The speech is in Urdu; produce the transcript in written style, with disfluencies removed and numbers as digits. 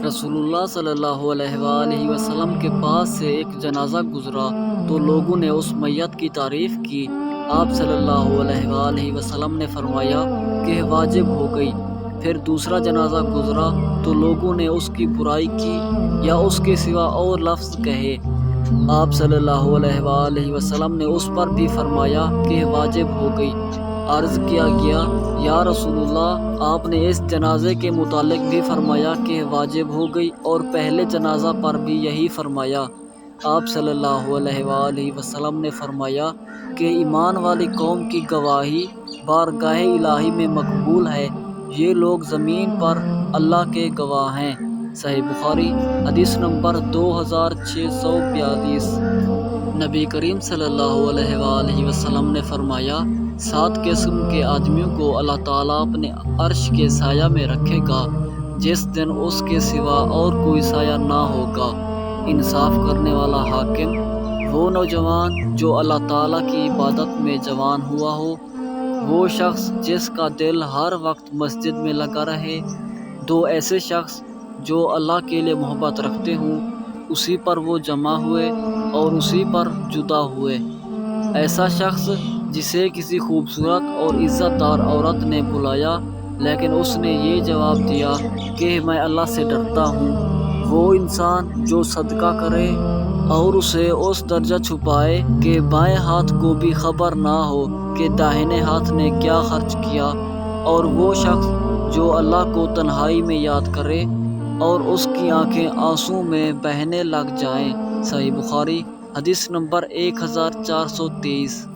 رسول اللہ صلی اللہ علیہ وآلہ وسلم کے پاس سے ایک جنازہ گزرا تو لوگوں نے اس میت کی تعریف کی۔ آپ صلی اللہ علیہ وآلہ وسلم نے فرمایا کہ واجب ہو گئی۔ پھر دوسرا جنازہ گزرا تو لوگوں نے اس کی برائی کی یا اس کے سوا اور لفظ کہے۔ آپ صلی اللہ علیہ وآلہ وسلم نے اس پر بھی فرمایا کہ واجب ہو گئی۔ عرض کیا گیا یا رسول اللہ، آپ نے اس جنازے کے متعلق بھی فرمایا کہ واجب ہو گئی اور پہلے جنازہ پر بھی یہی فرمایا۔ آپ صلی اللہ علیہ وآلہ وسلم نے فرمایا کہ ایمان والی قوم کی گواہی بارگاہ الہی میں مقبول ہے، یہ لوگ زمین پر اللہ کے گواہ ہیں۔ صحیح بخاری حدیث نمبر 2642۔ نبی کریم صلی اللہ علیہ وآلہ وسلم نے فرمایا 7 قسم کے آدمیوں کو اللہ تعالیٰ اپنے عرش کے سایہ میں رکھے گا جس دن اس کے سوا اور کوئی سایہ نہ ہوگا۔ انصاف کرنے والا حاکم، وہ نوجوان جو اللہ تعالیٰ کی عبادت میں جوان ہوا ہو، وہ شخص جس کا دل ہر وقت مسجد میں لگا رہے، 2 ایسے شخص جو اللہ کے لیے محبت رکھتے ہوں، اسی پر وہ جمع ہوئے اور اسی پر جدا ہوئے۔ ایسا شخص جسے کسی خوبصورت اور عزت دار عورت نے بلایا لیکن اس نے یہ جواب دیا کہ میں اللہ سے ڈرتا ہوں۔ وہ انسان جو صدقہ کرے اور اسے اس درجہ چھپائے کہ بائیں ہاتھ کو بھی خبر نہ ہو کہ داہنے ہاتھ نے کیا خرچ کیا، اور وہ شخص جو اللہ کو تنہائی میں یاد کرے اور اس کی آنکھیں آنسوں میں بہنے لگ جائیں۔ صحیح بخاری حدیث نمبر 1423۔